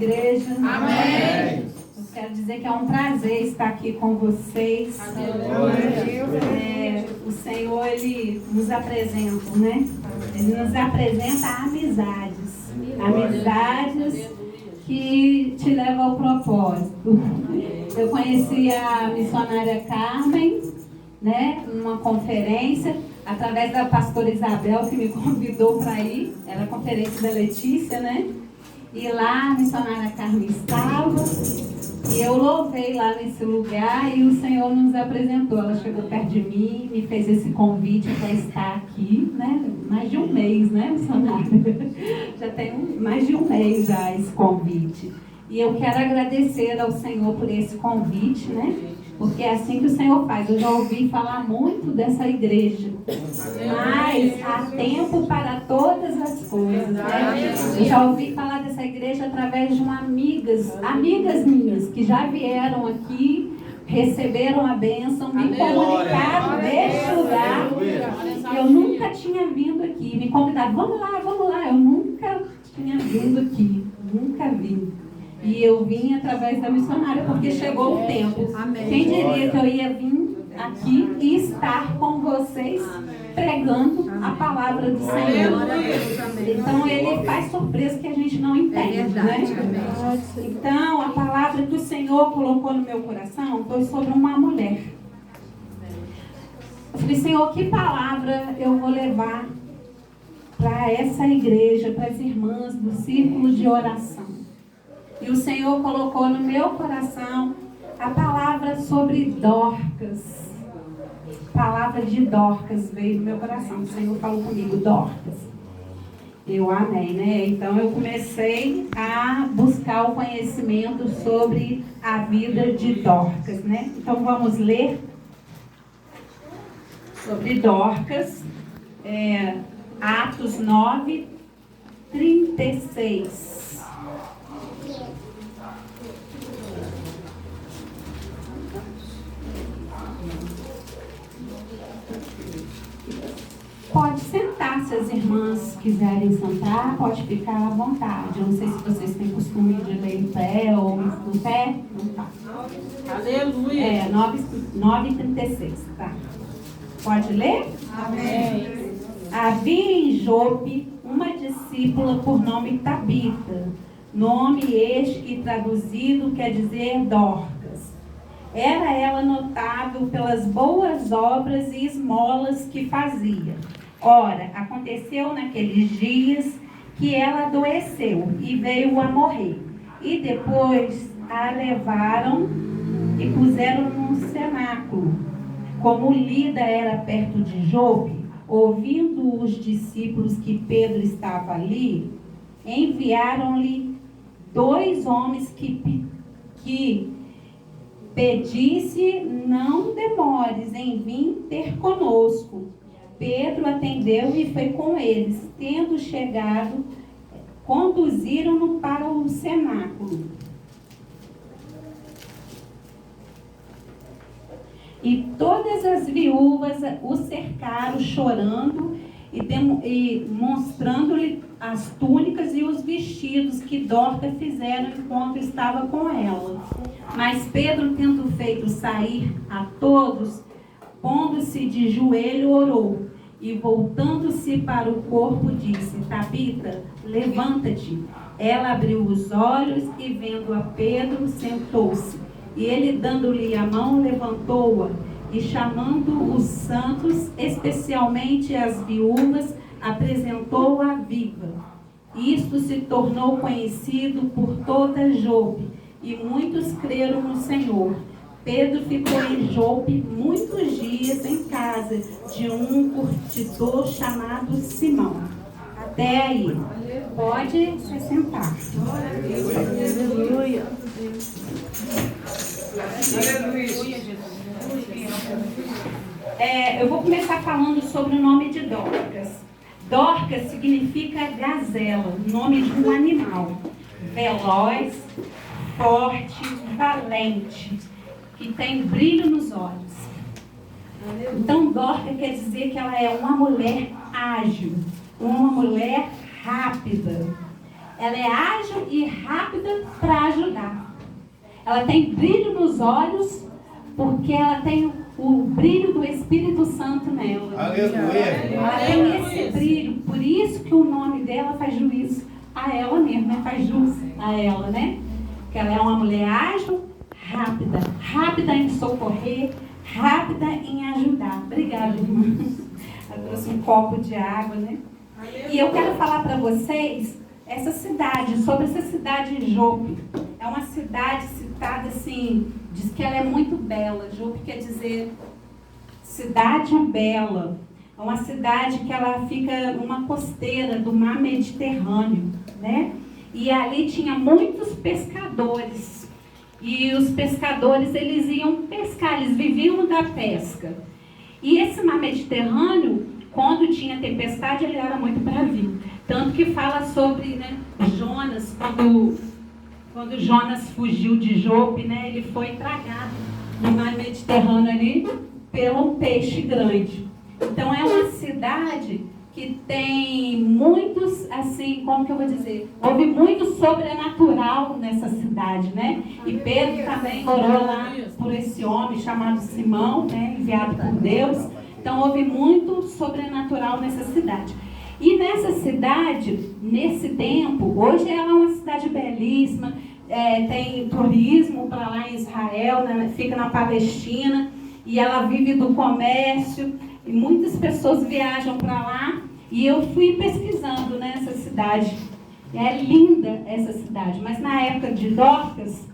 igreja? Amém. Eu quero dizer que é um prazer estar aqui com vocês. O Senhor, Ele nos apresenta, né? Ele nos apresenta amizades. Amizades que te levam ao propósito. Eu conheci a missionária Carmen, né? Numa conferência, através da pastora Isabel, que me convidou para ir. Era a conferência da Letícia, né? E lá a missionária Carmen estava, e eu louvei lá nesse lugar, e o Senhor nos apresentou. Ela chegou perto de mim, me fez esse convite para estar aqui, né? Mais de um mês, né, missionária? Já tem mais de um mês já esse convite. E eu quero agradecer ao Senhor por esse convite, né? Porque é assim que o Senhor faz. Eu já ouvi falar muito dessa igreja. Mas há tempo para todas as coisas, né? Eu já ouvi falar dessa igreja através de amigas minhas, que já vieram aqui, receberam a bênção, me comunicaram deste lugar. E eu nunca tinha vindo aqui. Me convidaram, vamos lá. Eu nunca tinha vindo aqui. Nunca vim. E eu vim através da missionária, porque chegou o tempo. Amém. Quem diria que eu ia vir aqui e estar com vocês pregando a palavra do Senhor? Então ele faz surpresa que a gente não entende, né? Então a palavra que o Senhor colocou no meu coração foi sobre uma mulher. Eu falei, Senhor, que palavra eu vou levar para essa igreja, para as irmãs do círculo de oração? E o Senhor colocou no meu coração a palavra sobre Dorcas. A palavra de Dorcas veio no meu coração. O Senhor falou comigo, Dorcas. Eu amei, né? Então eu comecei a buscar o conhecimento sobre a vida de Dorcas, né? Então vamos ler sobre Dorcas, Atos 9, 36. Pode sentar, se as irmãs quiserem sentar, pode ficar à vontade. Eu não sei se vocês têm costume de ler em pé ou no pé. Não tá. Aleluia. 9:36, tá? Pode ler? Amém. Havia em Jope uma discípula por nome Tabita, nome este que traduzido quer dizer Dorcas. Era ela notável pelas boas obras e esmolas que fazia. Ora, aconteceu naqueles dias que ela adoeceu e veio a morrer. E depois a levaram e puseram num cenáculo. Como Lida era perto de Jope, ouvindo os discípulos que Pedro estava ali, enviaram-lhe 2 homens que pedisse, não demores em vir ter conosco. Pedro atendeu e foi com eles. Tendo chegado, conduziram-no para o cenáculo. E todas as viúvas o cercaram, chorando e mostrando-lhe as túnicas e os vestidos que Dorcas fizeram enquanto estava com ela. Mas Pedro, tendo feito sair a todos, pondo-se de joelho, orou. E voltando-se para o corpo, disse, Tabita, levanta-te. Ela abriu os olhos e, vendo a Pedro, sentou-se. E ele, dando-lhe a mão, levantou-a. E chamando os santos, especialmente as viúvas, apresentou-a viva. Isto se tornou conhecido por toda Jope, e muitos creram no Senhor. Pedro ficou em Jope muitos dias em casa de um curtidor chamado Simão. Até aí. Pode se sentar. Aleluia. Eu vou começar falando sobre o nome de Dorcas. Dorcas significa gazela, nome de um animal. Veloz, forte, valente, que tem brilho nos olhos. Então, Dorcas quer dizer que ela é uma mulher ágil, uma mulher rápida. ela é ágil e rápida para ajudar. Ela tem brilho nos olhos, porque ela tem o brilho do Espírito Santo nela. Aleluia. Ela tem esse brilho, por isso que o nome dela faz juízo a ela mesma, né? Faz jus a ela, né? Porque ela é uma mulher ágil, rápida em socorrer, rápida em ajudar. Obrigada, irmã. Ela trouxe um copo de água, né? E eu quero falar para vocês sobre essa cidade de Jope. É uma cidade citada assim, diz que ela é muito bela. Jope quer dizer cidade bela. É uma cidade que ela fica numa costeira do mar Mediterrâneo, né? E ali tinha muitos pescadores. E os pescadores, eles iam pescar, eles viviam da pesca. E esse mar Mediterrâneo, quando tinha tempestade, ele era muito bravio. Tanto que fala sobre, né, Jonas, quando Jonas fugiu de Jope, né, ele foi tragado no mar Mediterrâneo ali pelo peixe grande. Então é uma cidade que tem muitos, assim, como que eu vou dizer? Houve muito sobrenatural nessa cidade, né? E Pedro também orou lá por esse homem chamado Simão, né, enviado por Deus. Então houve muito sobrenatural nessa cidade. E nessa cidade, nesse tempo, hoje ela é uma cidade belíssima, tem turismo para lá em Israel, né, fica na Palestina, e ela vive do comércio, e muitas pessoas viajam para lá, e eu fui pesquisando nessa cidade. É linda essa cidade, mas na época de Dorcas,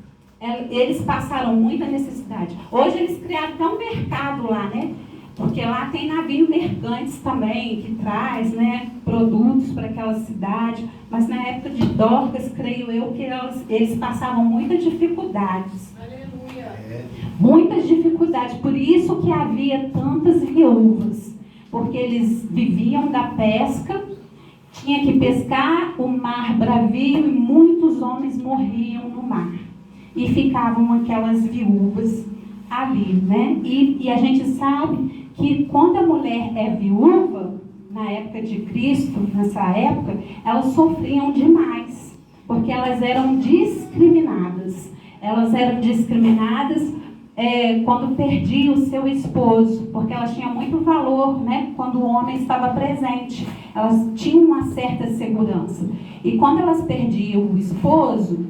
eles passaram muita necessidade. Hoje eles criaram até um mercado lá, né? Porque lá tem navio mercantes também, que traz, né, produtos para aquela cidade. Mas na época de Dorcas, creio eu, que eles passavam muitas dificuldades. Aleluia. Muitas dificuldades. Por isso que havia tantas viúvas. Porque eles viviam da pesca, tinha que pescar, o mar bravio, e muitos homens morriam no mar. E ficavam aquelas viúvas ali, né? E a gente sabe que quando a mulher é viúva, na época de Cristo, nessa época, elas sofriam demais, porque elas eram discriminadas. Elas eram discriminadas quando perdiam o seu esposo, porque elas tinham muito valor, né? Quando o homem estava presente, elas tinham uma certa segurança. E quando elas perdiam o esposo,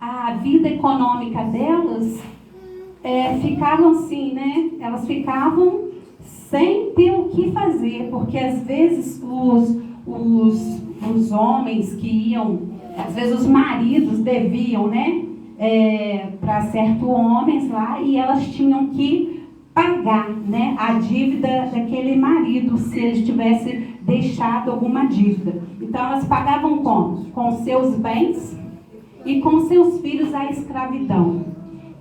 a vida econômica delas ficavam assim, né? Elas ficavam sem ter o que fazer, porque às vezes os homens que iam, às vezes os maridos deviam, né? Para certos homens lá, e elas tinham que pagar, né, a dívida daquele marido, se ele tivesse deixado alguma dívida. Então elas pagavam como? Com seus bens e com seus filhos a escravidão.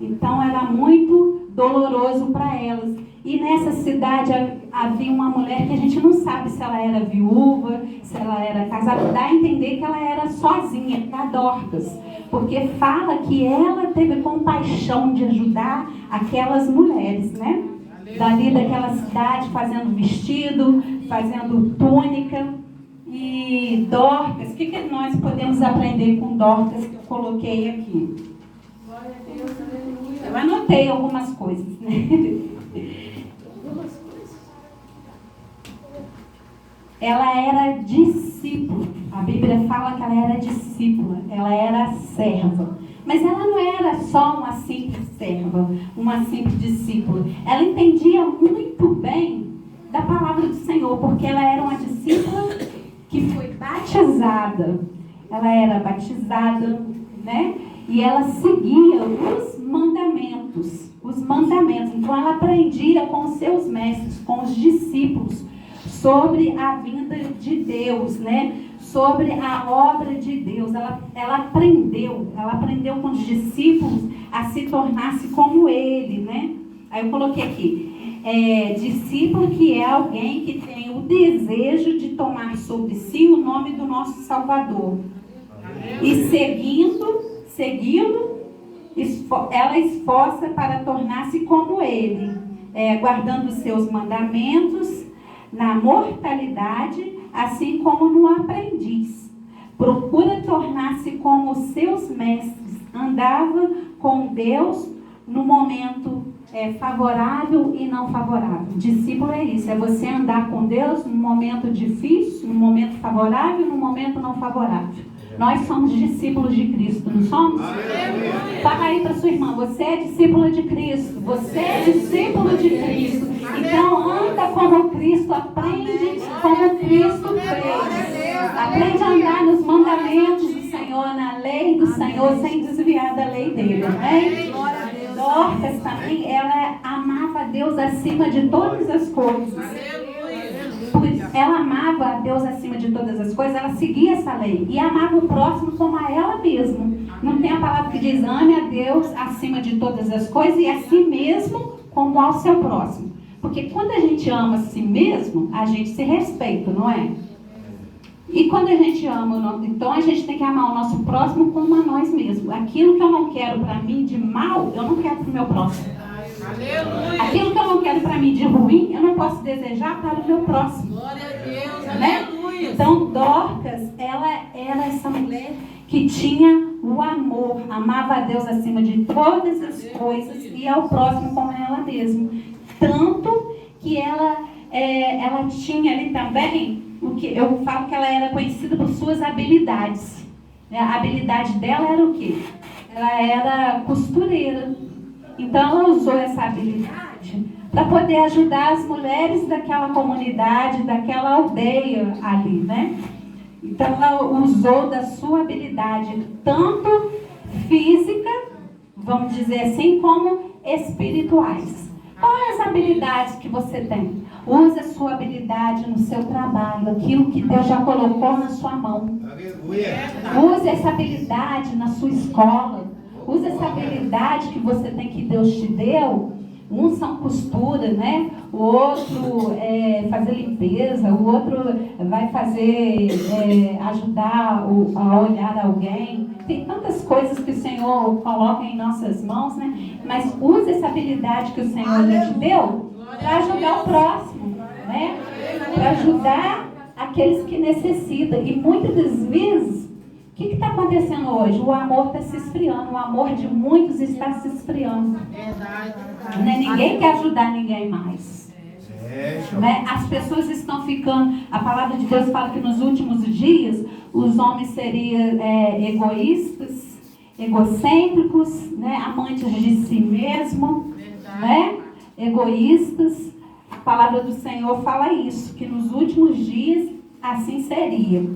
Então era muito doloroso para elas. E nessa cidade havia uma mulher que a gente não sabe se ela era viúva, se ela era casada. Dá a entender que ela era sozinha, a Dorcas. Porque fala que ela teve compaixão de ajudar aquelas mulheres, né? Dali daquela cidade, fazendo vestido, fazendo túnica. E Dorcas, o que nós podemos aprender com Dorcas que eu coloquei aqui? Glória a Deus, aleluia. Eu anotei algumas coisas, né? Ela era discípula. A Bíblia fala que ela era discípula. Ela era serva. Mas ela não era só uma simples serva, uma simples discípula. Ela entendia muito bem da palavra do Senhor, porque ela era uma discípula que foi batizada. Ela era batizada, né? E ela seguia os mandamentos. Então ela aprendia com os seus mestres, com os discípulos, sobre a vinda de Deus, né? Sobre a obra de Deus. Ela aprendeu com os discípulos a se tornar-se como ele, né? Aí eu coloquei aqui, discípulo que é alguém que tem o desejo de tomar sobre si o nome do nosso Salvador. E seguindo, ela esforça para tornar-se como ele, guardando os seus mandamentos na mortalidade, assim como no aprendiz. Procura tornar-se andava com Deus no momento favorável e não favorável. Discípulo é isso, é você andar com Deus no momento difícil, no momento favorável e no momento não favorável. Nós somos discípulos de Cristo, não somos? Fala aí para sua irmã, você é discípula de Cristo, você é discípulo de Cristo. Então anda como Cristo, aprende como Cristo fez. Aprende a andar nos mandamentos do Senhor, na lei do Senhor, sem desviar da lei dele, amém? Dorcas também, ela amava a Deus acima de todas as coisas. Ela amava a Deus acima de todas as coisas, ela seguia essa lei e amava o próximo como a ela mesma. Não tem a palavra que diz ame a Deus acima de todas as coisas e a si mesmo como ao seu próximo. Porque quando a gente ama a si mesmo, a gente se respeita, não é? E quando a gente ama, então a gente tem que amar o nosso próximo como a nós mesmos. Aquilo que eu não quero para mim de mal, eu não quero para o meu próximo. Aleluia. Aquilo que eu não quero para mim de ruim, eu não posso desejar para o meu próximo. Glória a Deus, né? Aleluia. Então Dorcas, ela era essa mulher que tinha o amor, amava a Deus acima de todas as coisas e ao próximo como ela mesma. Tanto que ela tinha ali também, o que eu falo que ela era conhecida por suas habilidades. A habilidade dela era o quê? Ela era costureira. Então ela usou essa habilidade para poder ajudar as mulheres daquela comunidade, daquela aldeia ali, né? Então ela usou da sua habilidade, tanto física, vamos dizer assim, como espirituais. Quais as habilidades que você tem? Use a sua habilidade no seu trabalho, aquilo que Deus já colocou na sua mão. Use essa habilidade na sua escola. Use essa habilidade que você tem, que Deus te deu. Uns são costura, né? O outro fazer limpeza, o outro vai fazer, ajudar a olhar alguém. Tem tantas coisas que o Senhor coloca em nossas mãos, né? Mas use essa habilidade que o Senhor já te deu para ajudar o próximo, né? Para ajudar aqueles que necessitam. E muitas das vezes, o que está acontecendo hoje? O amor está se esfriando. O amor de muitos está se esfriando. Né? Ninguém quer ajudar ninguém mais. Né? As pessoas estão ficando... A palavra de Deus fala que nos últimos dias os homens seriam egoístas, egocêntricos, né? Amantes de si mesmo, né? Egoístas. A palavra do Senhor fala isso, que nos últimos dias assim seria.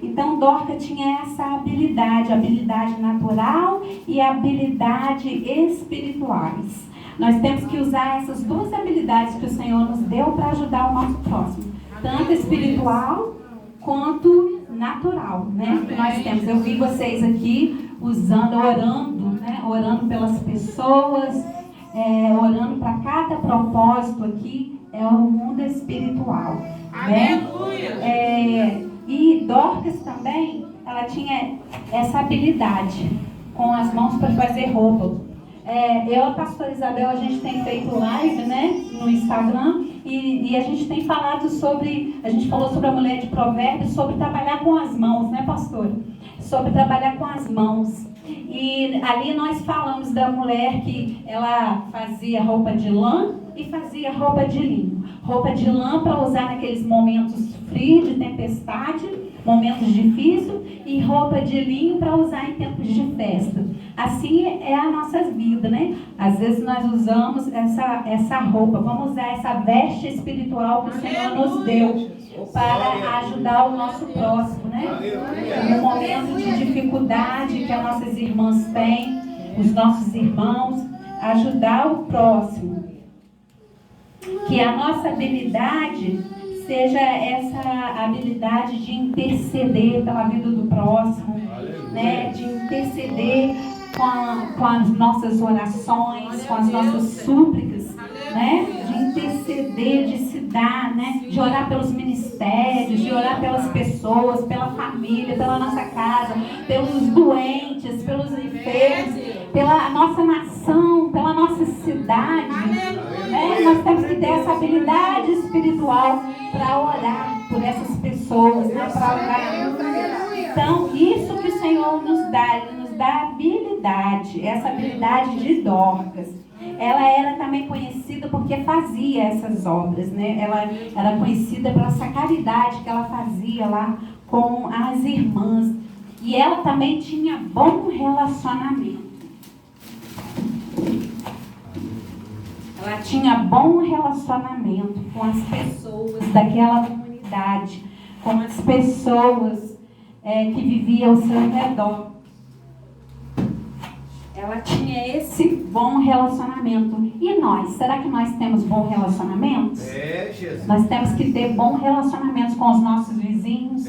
Então Dorcas tinha essa habilidade natural e habilidade espirituais. Nós temos que usar essas duas habilidades que o Senhor nos deu para ajudar o nosso próximo, tanto espiritual quanto natural, né? Que nós temos. Eu vi vocês aqui orando, né? Orando pelas pessoas, orando para cada propósito aqui. É o mundo espiritual, né? E Dorcas também, ela tinha essa habilidade com as mãos para fazer roupa. Eu e a pastora Isabel, a gente tem feito live, né, no Instagram, e a gente tem falado a gente falou sobre a mulher de Provérbios, sobre trabalhar com as mãos, né, pastora? Sobre trabalhar com as mãos. E ali nós falamos da mulher que ela fazia roupa de lã e fazia roupa de linho. Roupa de lã para usar naqueles momentos frios, de tempestade, momentos difíceis, e roupa de linho para usar em tempos de festa. Assim é a nossa vida, né? Às vezes nós usamos essa roupa, vamos usar essa veste espiritual que o Senhor nos deu para ajudar o nosso próximo, né? No momento de dificuldade que as nossas irmãs têm, os nossos irmãos, ajudar o próximo. Que a nossa habilidade seja essa habilidade de interceder pela vida do próximo, né? De interceder com as nossas orações, com as nossas súplicas, né? De interceder, de se dar, né? De orar pelos ministérios, de orar pelas pessoas, pela família, pela nossa casa, pelos doentes, pelos enfermos, pela nossa nação, pela nossa cidade, né? Nós temos que ter essa habilidade espiritual para orar por essas pessoas, né? Para orar. Então, isso que o Senhor nos dá, Ele nos dá habilidade essa habilidade de Dorcas. Ela era também conhecida porque fazia essas obras, né? Ela era conhecida pela essa caridade que ela fazia lá com as irmãs. E ela também tinha bom relacionamento. Ela tinha bom relacionamento com as pessoas daquela comunidade, com as pessoas que viviam ao seu redor. Ela tinha esse bom relacionamento. E nós? Será que nós temos bom relacionamento? Jesus. Nós temos que ter bom relacionamento com os nossos vizinhos,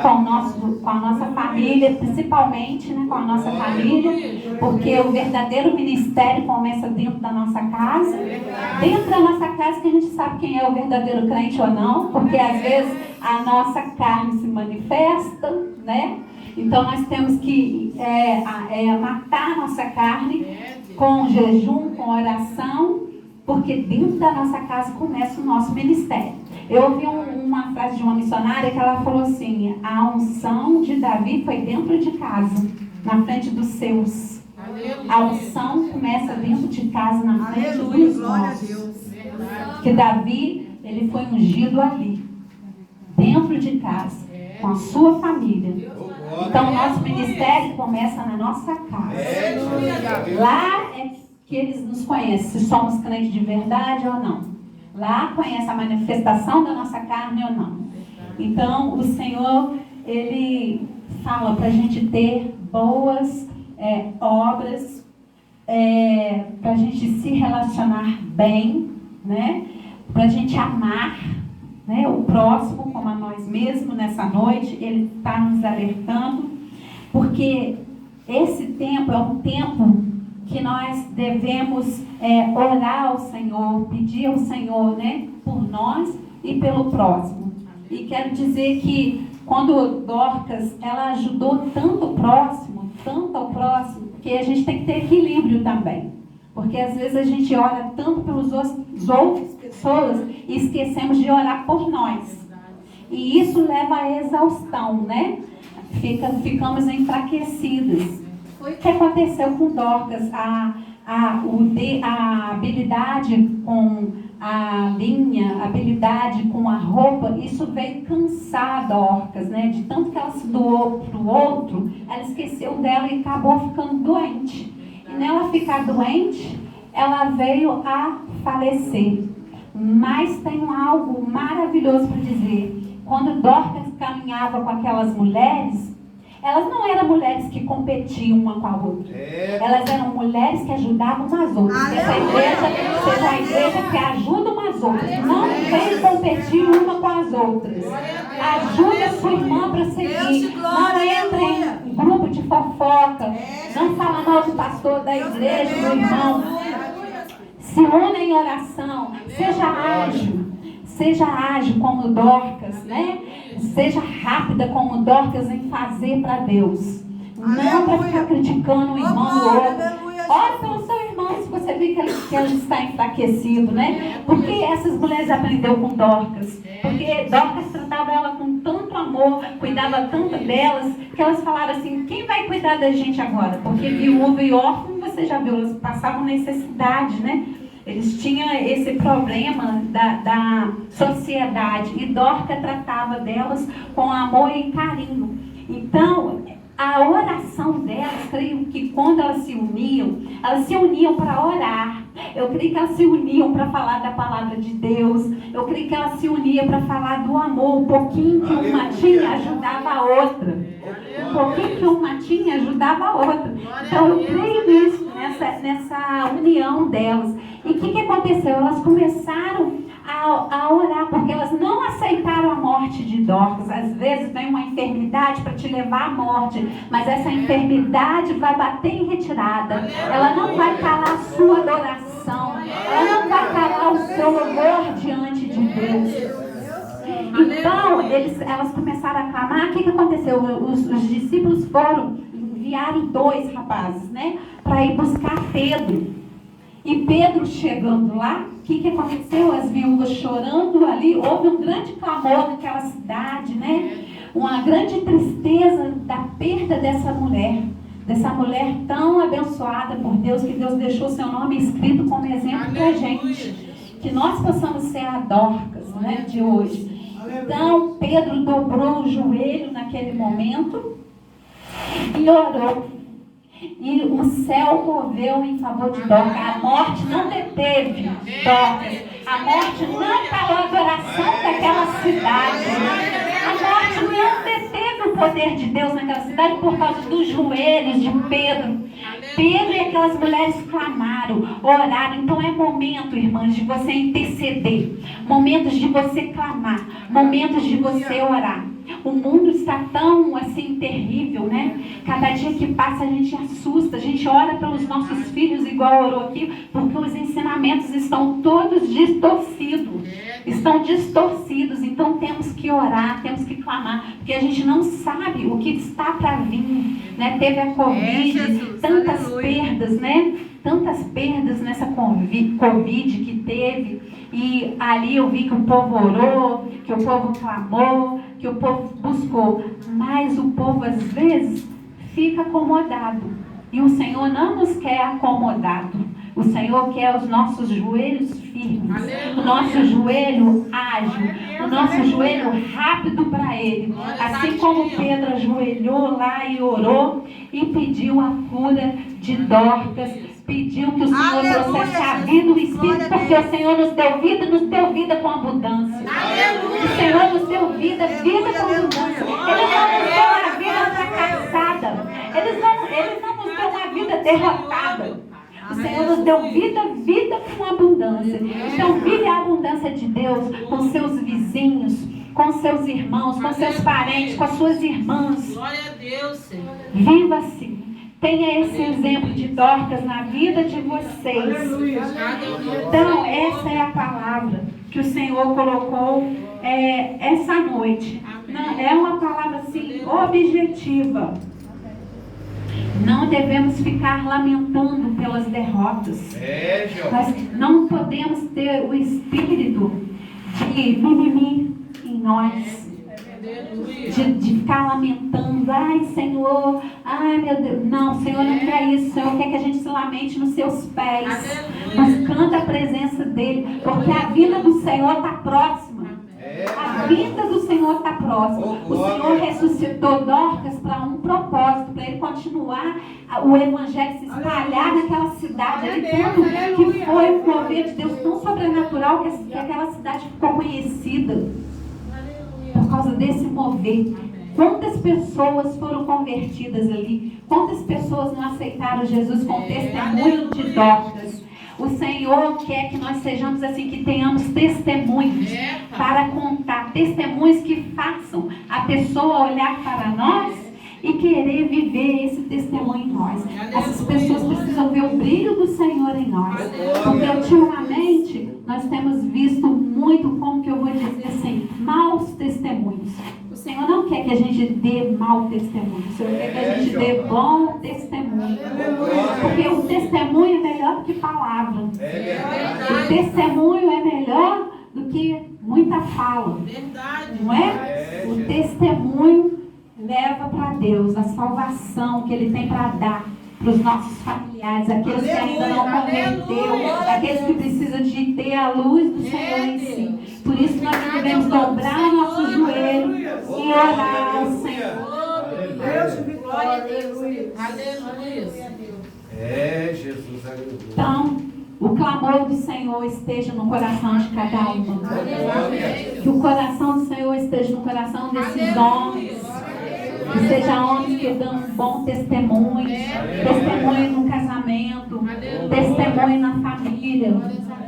com a nossa família, principalmente, né, com a nossa família, porque o verdadeiro ministério começa dentro da nossa casa. Dentro da nossa casa que a gente sabe quem é o verdadeiro crente ou não, porque às vezes a nossa carne se manifesta, né? Então nós temos que matar a nossa carne com jejum, com oração, porque dentro da nossa casa começa o nosso ministério. Eu ouvi uma frase de uma missionária que ela falou assim: a unção de Davi foi dentro de casa, na frente dos seus. A unção começa dentro de casa, na frente dos nossos. Que Davi, ele foi ungido ali, dentro de casa, com a sua família. Então, o nosso ministério começa na nossa casa. Lá é que eles nos conhecem, se somos crentes de verdade ou não. Lá conhece a manifestação da nossa carne ou não. Então, o Senhor, Ele fala para a gente ter boas obras, para a gente se relacionar bem, né? Para a gente amar, né, o próximo como a nós mesmos. Nessa noite Ele está nos alertando, porque esse tempo é um tempo que nós devemos orar ao Senhor, pedir ao Senhor, né, por nós e pelo próximo. E quero dizer que quando Dorcas, ela ajudou tanto ao próximo, que a gente tem que ter equilíbrio também. Porque às vezes a gente ora tanto pelos outras pessoas e esquecemos de orar por nós. E isso leva à exaustão, né? Ficamos enfraquecidas. Foi o que aconteceu com Dorcas. A habilidade com a linha, a habilidade com a roupa, isso veio cansar Dorcas, né? De tanto que ela se doou para o outro, ela esqueceu dela e acabou ficando doente. E nela ficar doente, ela veio a falecer. Mas tenho algo maravilhoso para dizer. Quando Dorcas caminhava com aquelas mulheres, elas não eram mulheres que competiam uma com a outra. Elas eram mulheres que ajudavam umas outras. Essa igreja seja a igreja que ajuda umas outras. Não vem competir uma com as outras. Ajude a sua irmã para seguir. Não entre em grupo de fofoca. Não fala mal do pastor da igreja, do irmão. Se une em oração. Seja ágil como Dorcas, né? Seja rápida como Dorcas em fazer para Deus. Não para ficar criticando o irmão do outro. Ore pelo seu irmão se você vê que ele está enfraquecido, né? Porque essas mulheres aprenderam com Dorcas. Porque Dorcas tratava ela com tanto amor, cuidava tanto delas, que elas falaram assim: quem vai cuidar da gente agora? Porque viúva e órfão, você já viu, elas passavam necessidade, né? Eles tinham esse problema da sociedade. E Dorcas tratava delas com amor e carinho. Então, a oração delas, creio que quando elas se uniam para orar. Eu creio que elas se uniam para falar da palavra de Deus. Eu creio que elas se uniam para falar do amor. Um pouquinho que uma tinha ajudava a outra. Um pouquinho que uma tinha ajudava a outra. Então eu creio nisso, nessa união delas. E o que aconteceu? Elas começaram a orar, porque elas não aceitaram a morte de Dorcas. Às vezes vem uma enfermidade para te levar à morte, mas essa enfermidade vai bater em retirada. Ela não vai calar a sua adoração, ela não vai calar o seu louvor diante de Deus. Então, elas começaram a clamar. O que aconteceu? Os discípulos enviaram 2 rapazes, né, para ir buscar Pedro. E Pedro chegando lá, o que aconteceu? As viúvas chorando ali, houve um grande clamor naquela cidade, né? Uma grande tristeza da perda dessa mulher. dessa mulher tão abençoada por Deus, que Deus deixou seu nome escrito como exemplo para a gente. Que nós possamos ser a Dorcas, né, de hoje. Então, Pedro dobrou o joelho naquele momento e orou. E o céu moveu em favor de Dorcas. A morte não deteve Dorcas. A morte não parou a adoração daquela cidade. A morte não deteve o poder de Deus naquela cidade por causa dos joelhos de Pedro. Pedro e aquelas mulheres clamaram, oraram. Então é momento, irmãs, de você interceder. Momentos de você clamar. Momentos de você orar. O mundo está tão assim terrível, né? Cada dia que passa a gente assusta. A gente ora pelos nossos filhos igual orou aqui, porque os ensinamentos estão todos distorcidos. Estão distorcidos. Então temos que orar, temos que clamar, porque a gente não sabe o que está para vir, né? Teve a Covid, tantas perdas, né? Tantas perdas nessa Covid que teve. E ali eu vi que o povo orou, que o povo clamou, que o povo buscou. Mas o povo às vezes fica acomodado. E o Senhor não nos quer acomodado. O Senhor quer os nossos joelhos firmes. O nosso joelho ágil. O nosso joelho rápido para Ele. Assim como Pedro ajoelhou lá e orou e pediu a cura de Dorcas. Pediu que o Senhor trouxesse a vida do Espírito, porque o Senhor nos deu vida com abundância. O Senhor nos deu vida com abundância. Ele não nos deu uma vida fracassada. Ele não nos deu uma vida derrotada. O Senhor nos deu vida com abundância. Então vive a abundância de Deus com seus vizinhos, com seus irmãos, com seus parentes, com as suas irmãs. Glória a Deus, Senhor. Viva assim. Tenha esse exemplo de Dorcas na vida de vocês. Então, essa é a palavra que o Senhor colocou essa noite. É uma palavra assim, objetiva. Não devemos ficar lamentando pelas derrotas. Nós não podemos ter o espírito de mimimi em nós. De ficar lamentando, ai Senhor, ai meu Deus. Não, o Senhor não quer isso. O Senhor quer que a gente se lamente nos seus pés, buscando a presença dEle, porque a vinda do Senhor está próxima. A vinda do Senhor está próxima. O Senhor ressuscitou Dorcas para um propósito, para Ele continuar o Evangelho se espalhar naquela cidade. Ali, tanto que foi um mover de Deus tão sobrenatural que aquela cidade ficou conhecida por causa desse mover. Quantas pessoas foram convertidas ali? Quantas pessoas não aceitaram Jesus com o testemunho de Dorcas? O Senhor quer que nós sejamos assim, que tenhamos testemunhos para contar, testemunhos que façam a pessoa olhar para nós e querer viver esse testemunho em nós. Essas pessoas precisam ver o brilho do Senhor em nós, porque ultimamente nós temos visto muito, como que eu vou dizer assim, maus testemunhos. O Senhor não quer que a gente dê mau testemunho, o Senhor quer que a gente dê bom testemunho, porque o testemunho é melhor do que palavra. O testemunho é melhor do que muita fala, não é? O testemunho leva para Deus a salvação que Ele tem para dar para os nossos familiares, aqueles que ainda não converteu, aqueles que precisam de ter a luz do Senhor em si. Por isso nós devemos dobrar nosso joelho e orar ao Senhor. Glória a Deus. Aleluia. Jesus, aleluia. Então, o clamor do Senhor esteja no coração de cada um. Que o coração do Senhor esteja no coração desses homens. Que sejam homens que dão um bom testemunho. Testemunho no casamento. Testemunho na família.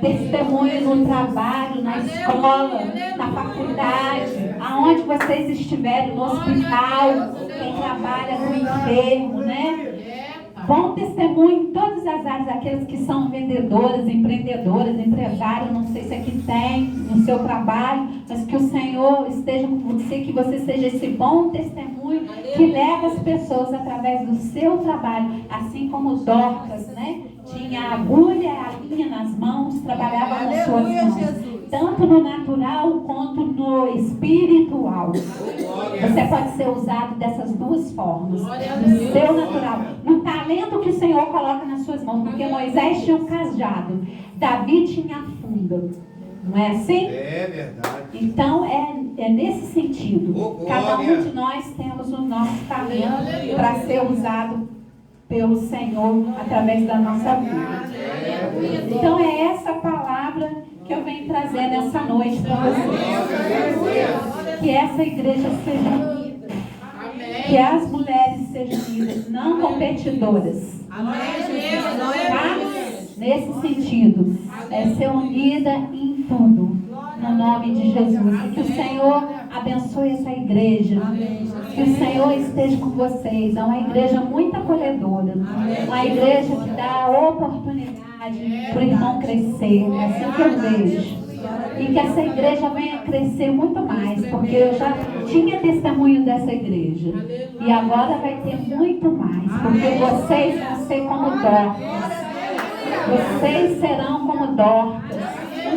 Testemunho no trabalho, na escola, na faculdade. Aonde vocês estiverem, no hospital. Quem trabalha com enfermo, né? Bom testemunho em todas as áreas, aqueles que são vendedoras, empreendedoras, empresários, não sei se aqui tem no seu trabalho, mas que o Senhor esteja com você, que você seja esse bom testemunho que leva as pessoas através do seu trabalho, assim como Dorcas, né? Tinha a agulha, a linha nas mãos, trabalhava com suas mãos. tanto no natural quanto no espiritual. Você pode ser usado dessas duas formas. No seu natural, no talento que o Senhor coloca nas suas mãos. Porque Moisés tinha um cajado, Davi tinha a funda. Não é assim? É verdade. Então é nesse sentido. Cada um de nós temos o nosso talento para ser usado pelo Senhor através da nossa vida. Então é essa palavra que eu venho trazer nessa noite para vocês. Que essa igreja seja unida. Que as mulheres sejam unidas, não competidoras. Tá? Nesse sentido, é ser unida em tudo, no nome de Jesus. E que o Senhor abençoe essa igreja. Que o Senhor esteja com vocês. É uma igreja muito acolhedora. Uma igreja que dá oportunidade para o irmão crescer. É assim que eu vejo. E que essa igreja venha crescer muito mais, porque eu já tinha testemunho dessa igreja. E agora vai ter muito mais, porque vocês vão ser como Dorcas. Vocês serão como Dorcas.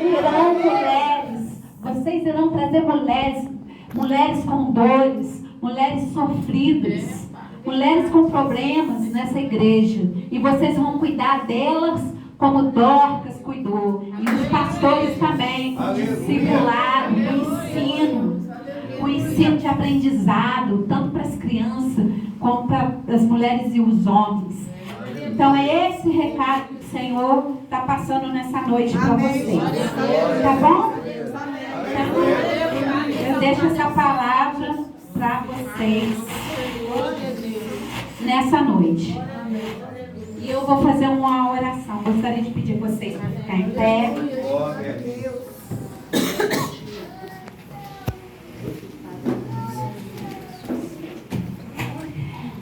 Irão mulheres. Vocês irão trazer mulheres com dores, mulheres sofridas, mulheres com problemas nessa igreja. E vocês vão cuidar delas como Dorcas cuidou. E os pastores também, com discipulado, com ensino de aprendizado, tanto para as crianças como para as mulheres e os homens. Então é esse recado que o Senhor está passando nessa noite para vocês. Tá bom? Então, eu deixo essa palavra para vocês nessa noite. E eu vou fazer uma oração. Gostaria de pedir vocês para ficar em pé.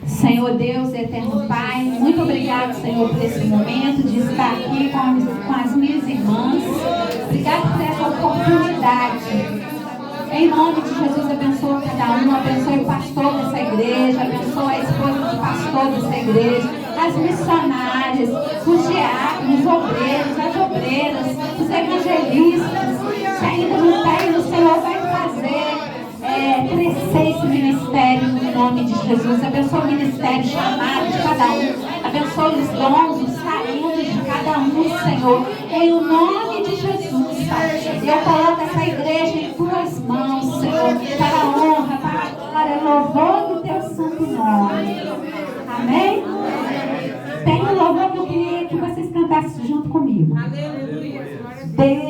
Senhor Deus, eterno Pai, muito obrigado, Senhor, por esse momento de estar aqui com as minhas irmãs. Obrigado por essa oportunidade. Em nome de Jesus, abençoa cada um, abençoe o pastor dessa igreja, abençoa a esposa do pastor dessa igreja, as missionárias, os diáconos, os obreiros, as obreiras, os evangelistas. Se ainda não tem, o Senhor vai fazer crescer esse ministério no nome de Jesus. Abençoa o ministério chamado de cada um. Abençoa os dons, os talentos de cada um, Senhor. Em o nome de Jesus, Pai. Eu coloco essa igreja em tuas mãos, Senhor, para a honra, para a glória, louvor do teu santo nome. Amém? Tem um louvor que eu queria que vocês cantassem junto comigo. Deus